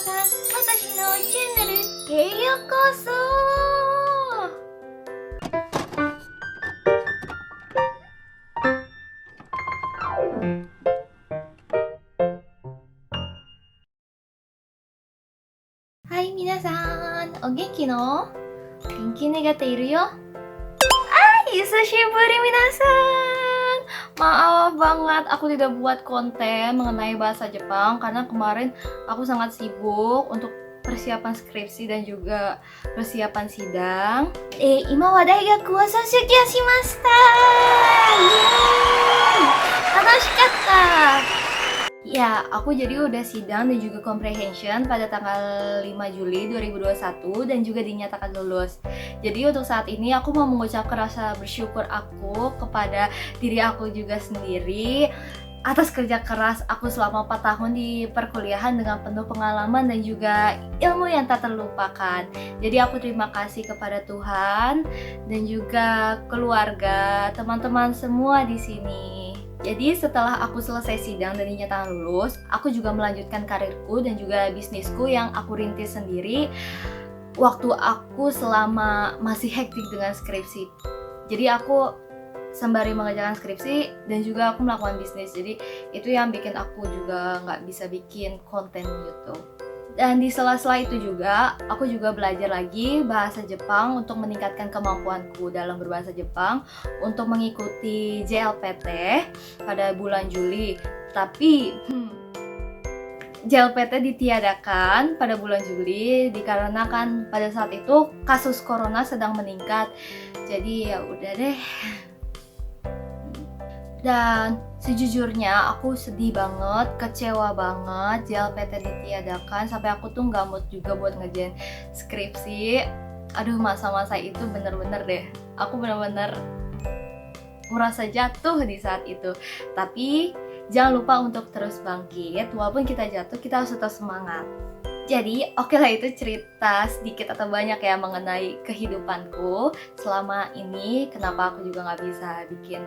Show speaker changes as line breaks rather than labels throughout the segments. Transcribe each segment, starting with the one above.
さん、私のチャンネルへようこそ。はい、皆さん、お元気の？元気nih gakいるよ。Hisashiburi minasan. Maaf banget aku tidak buat konten mengenai bahasa Jepang karena kemarin aku sangat sibuk untuk persiapan skripsi dan juga persiapan sidang. Ima wa daigaku wa soushyūkyou shimashita. Yeay! Tanoshikatta. Ya, aku jadi udah sidang dan juga comprehension pada tanggal 5 Juli 2021 dan juga dinyatakan lulus. Jadi untuk saat ini aku mau mengucapkan rasa bersyukur aku kepada diri aku juga sendiri atas kerja keras aku selama 4 tahun di perkuliahan dengan penuh pengalaman dan juga ilmu yang tak terlupakan. Jadi aku terima kasih kepada Tuhan dan juga keluarga, teman-teman semua di sini. Jadi setelah aku selesai sidang dan dinyatakan lulus, aku juga melanjutkan karirku dan juga bisnisku yang aku rintis sendiri waktu aku selama masih hektik dengan skripsi. Jadi aku sembari mengerjakan skripsi dan juga aku melakukan bisnis. Jadi itu yang bikin aku juga nggak bisa bikin konten YouTube. Dan di sela-sela itu juga, aku juga belajar lagi bahasa Jepang untuk meningkatkan kemampuanku dalam berbahasa Jepang untuk mengikuti JLPT pada bulan Juli. Tapi JLPT ditiadakan pada bulan Juli dikarenakan pada saat itu kasus corona sedang meningkat. Jadi ya udah deh. Dan sejujurnya aku sedih banget, kecewa banget JLPT ditiadakan sampai aku tuh nggak mood juga buat ngerjain skripsi. Aduh, masa-masa itu bener-bener deh, aku bener-bener merasa jatuh di saat itu. Tapi jangan lupa untuk terus bangkit, walaupun kita jatuh kita harus tetap semangat. Jadi oke lah, itu cerita sedikit atau banyak ya mengenai kehidupanku selama ini. Kenapa aku juga nggak bisa bikin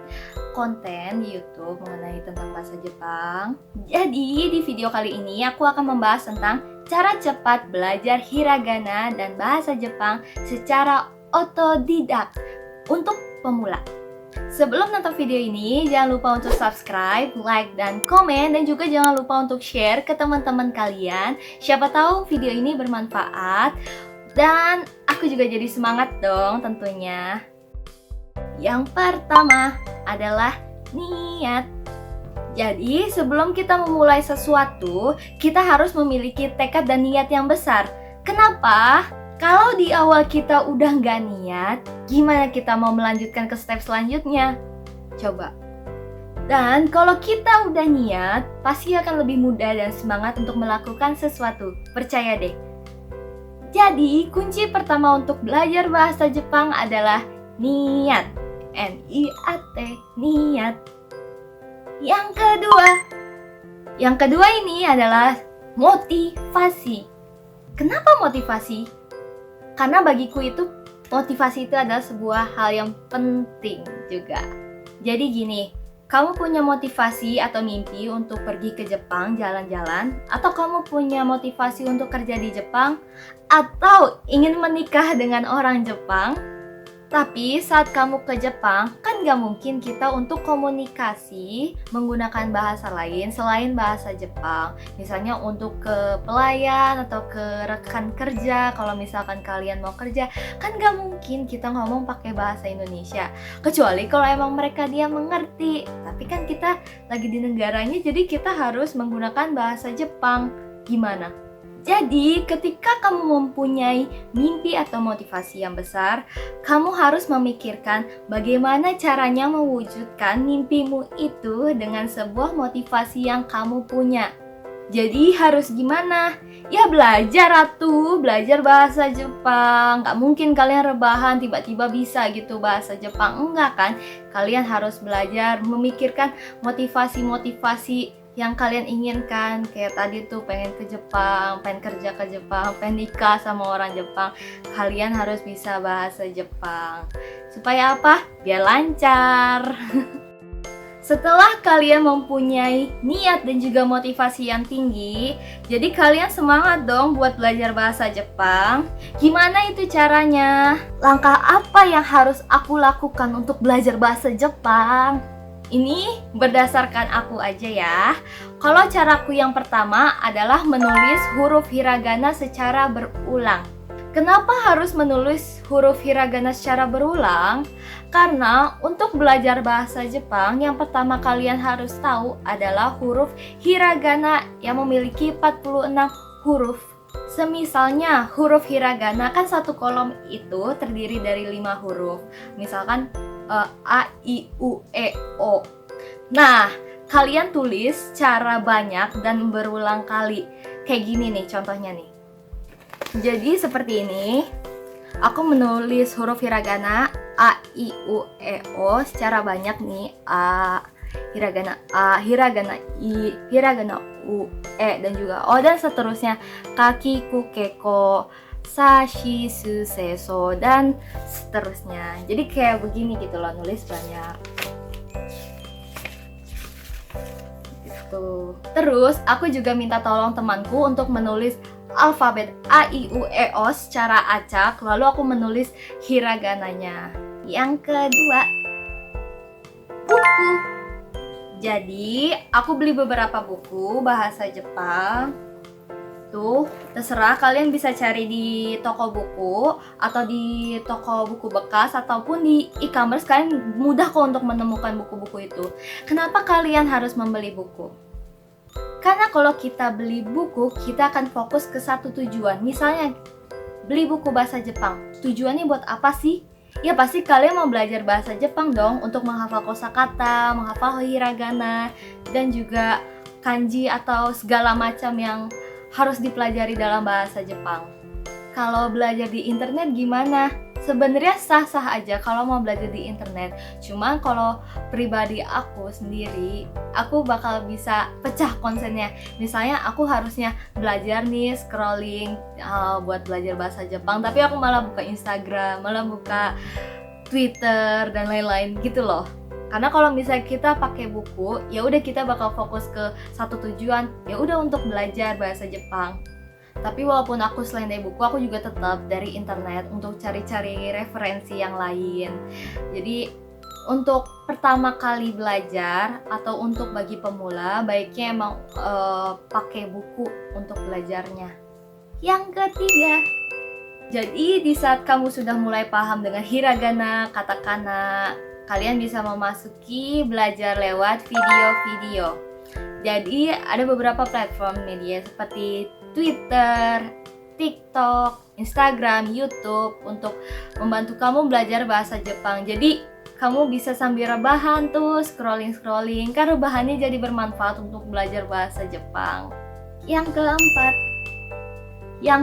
konten di YouTube mengenai tentang bahasa Jepang. Jadi di video kali ini aku akan membahas tentang cara cepat belajar hiragana dan bahasa Jepang secara otodidak untuk pemula. Sebelum nonton video ini, jangan lupa untuk subscribe, like, dan komen. Dan juga jangan lupa untuk share ke teman-teman kalian. Siapa tahu video ini bermanfaat. Dan aku juga jadi semangat dong tentunya. Yang pertama adalah niat. Jadi sebelum kita memulai sesuatu, kita harus memiliki tekad dan niat yang besar. Kenapa? Kalau di awal kita udah nggak niat, gimana kita mau melanjutkan ke step selanjutnya? Coba. Dan kalau kita udah niat, pasti akan lebih mudah dan semangat untuk melakukan sesuatu. Percaya deh. Jadi, kunci pertama untuk belajar bahasa Jepang adalah niat. N-I-A-T, niat. Yang kedua ini adalah motivasi. Kenapa motivasi? Karena bagiku itu motivasi itu adalah sebuah hal yang penting juga. Jadi gini, kamu punya motivasi atau mimpi untuk pergi ke Jepang jalan-jalan, atau kamu punya motivasi untuk kerja di Jepang, atau ingin menikah dengan orang Jepang. Tapi saat kamu ke Jepang, kan gak mungkin kita untuk komunikasi menggunakan bahasa lain selain bahasa Jepang. Misalnya untuk ke pelayan atau ke rekan kerja, kalau misalkan kalian mau kerja, kan gak mungkin kita ngomong pakai bahasa Indonesia. Kecuali kalau emang mereka dia mengerti. Tapi kan kita lagi di negaranya, jadi kita harus menggunakan bahasa Jepang. Gimana? Jadi, ketika kamu mempunyai mimpi atau motivasi yang besar, kamu harus memikirkan bagaimana caranya mewujudkan mimpimu itu dengan sebuah motivasi yang kamu punya. Jadi, harus gimana? Ya belajar belajar bahasa Jepang. Gak mungkin kalian rebahan tiba-tiba bisa gitu bahasa Jepang. Enggak kan? Kalian harus belajar memikirkan motivasi-motivasi yang kalian inginkan. Kayak tadi tuh pengen ke Jepang, pengen kerja ke Jepang, pengen nikah sama orang Jepang. Kalian harus bisa bahasa Jepang. Supaya apa? Biar lancar. Setelah kalian mempunyai niat dan juga motivasi yang tinggi, jadi kalian semangat dong buat belajar bahasa Jepang. Gimana itu caranya? Langkah apa yang harus aku lakukan untuk belajar bahasa Jepang? Ini berdasarkan aku aja ya. Kalau caraku yang pertama adalah menulis huruf hiragana secara berulang. Kenapa harus menulis huruf hiragana secara berulang? Karena untuk belajar bahasa Jepang, yang pertama kalian harus tahu adalah huruf hiragana yang memiliki 46 huruf. Semisalnya huruf hiragana kan satu kolom itu terdiri dari 5 huruf. Misalkan A, I, U, E, O. Nah, kalian tulis secara banyak dan berulang kali. Kayak gini nih contohnya nih. Jadi seperti ini, aku menulis huruf hiragana A, I, U, E, O secara banyak nih. A, hiragana I, hiragana U, E, dan juga O, dan seterusnya. Kaki, ku, keko, sashi, su, seso, dan seterusnya. Jadi kayak begini gitu loh, nulis banyak. Gitu. Terus aku juga minta tolong temanku untuk menulis alfabet A, I, U, E, O secara acak, lalu aku menulis hiragananya. Yang kedua, buku. Jadi, aku beli beberapa buku bahasa Jepang. Tuh, terserah kalian bisa cari di toko buku atau di toko buku bekas ataupun di e-commerce. Kalian mudah kok untuk menemukan buku-buku itu. Kenapa kalian harus membeli buku? Karena kalau kita beli buku, kita akan fokus ke satu tujuan. Misalnya, beli buku bahasa Jepang. Tujuannya buat apa sih? Ya pasti kalian mau belajar bahasa Jepang dong, untuk menghafal kosakata, menghafal hiragana, dan juga kanji atau segala macam yang harus dipelajari dalam bahasa Jepang. Kalau belajar di internet gimana? Sebenarnya sah-sah aja kalau mau belajar di internet. Cuma kalau pribadi aku sendiri, aku bakal bisa pecah konsennya. Misalnya aku harusnya belajar nih, scrolling buat belajar bahasa Jepang, tapi aku malah buka Instagram, malah buka Twitter dan lain-lain gitu loh. Karena kalau misalnya kita pakai buku, ya udah kita bakal fokus ke satu tujuan, ya udah untuk belajar bahasa Jepang. Tapi walaupun aku selain dari buku, aku juga tetap dari internet untuk cari-cari referensi yang lain. Jadi untuk pertama kali belajar atau untuk bagi pemula, baiknya emang pakai buku untuk belajarnya. Yang ketiga, jadi di saat kamu sudah mulai paham dengan hiragana, katakana, kalian bisa memasuki belajar lewat video-video. Jadi ada beberapa platform media seperti Twitter, TikTok, Instagram, YouTube untuk membantu kamu belajar bahasa Jepang. Jadi kamu bisa sambil rebahan tuh scrolling-scrolling, kan rebahannya jadi bermanfaat untuk belajar bahasa Jepang. Yang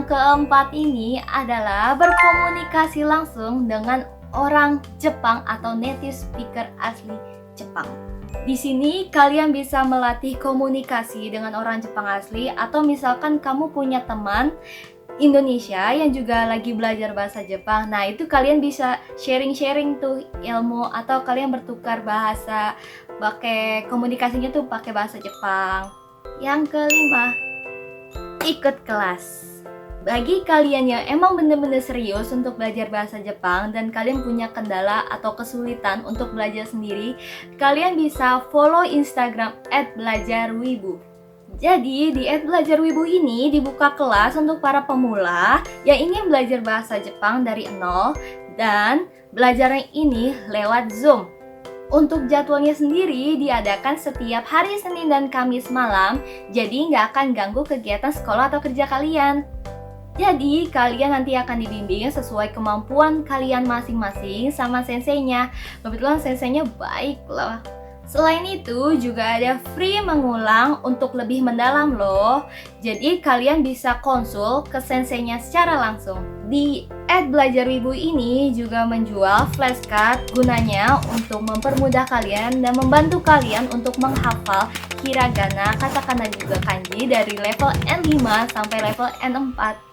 keempat ini adalah berkomunikasi langsung dengan orang Jepang atau native speaker asli Jepang. Di sini kalian bisa melatih komunikasi dengan orang Jepang asli, atau misalkan kamu punya teman Indonesia yang juga lagi belajar bahasa Jepang. Nah, itu kalian bisa sharing-sharing tuh ilmu, atau kalian bertukar bahasa, pakai komunikasinya tuh pakai bahasa Jepang. Yang kelima, ikut kelas. Bagi kalian yang emang bener-bener serius untuk belajar bahasa Jepang dan kalian punya kendala atau kesulitan untuk belajar sendiri, kalian bisa follow Instagram @belajarwibu. Jadi di @belajarwibu ini dibuka kelas untuk para pemula yang ingin belajar bahasa Jepang dari nol, dan belajarnya ini lewat Zoom. Untuk jadwalnya sendiri diadakan setiap hari Senin dan Kamis malam, jadi nggak akan ganggu kegiatan sekolah atau kerja kalian. Jadi kalian nanti akan dibimbing sesuai kemampuan kalian masing-masing sama senseinya. Kebetulan senseinya baik loh. Selain itu juga ada free mengulang untuk lebih mendalam loh. Jadi kalian bisa konsul ke senseinya secara langsung. Di @belajarwibu ini juga menjual flashcard, gunanya untuk mempermudah kalian dan membantu kalian untuk menghafal hiragana, katakana, juga kanji dari level N5 sampai level N4.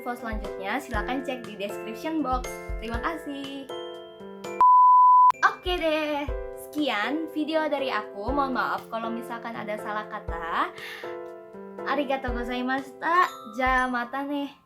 info selanjutnya silahkan cek di description box. Terima kasih. Oke deh, sekian video dari aku. Mohon maaf kalau misalkan ada salah kata. Arigatou gozaimashita. Ja mata ne.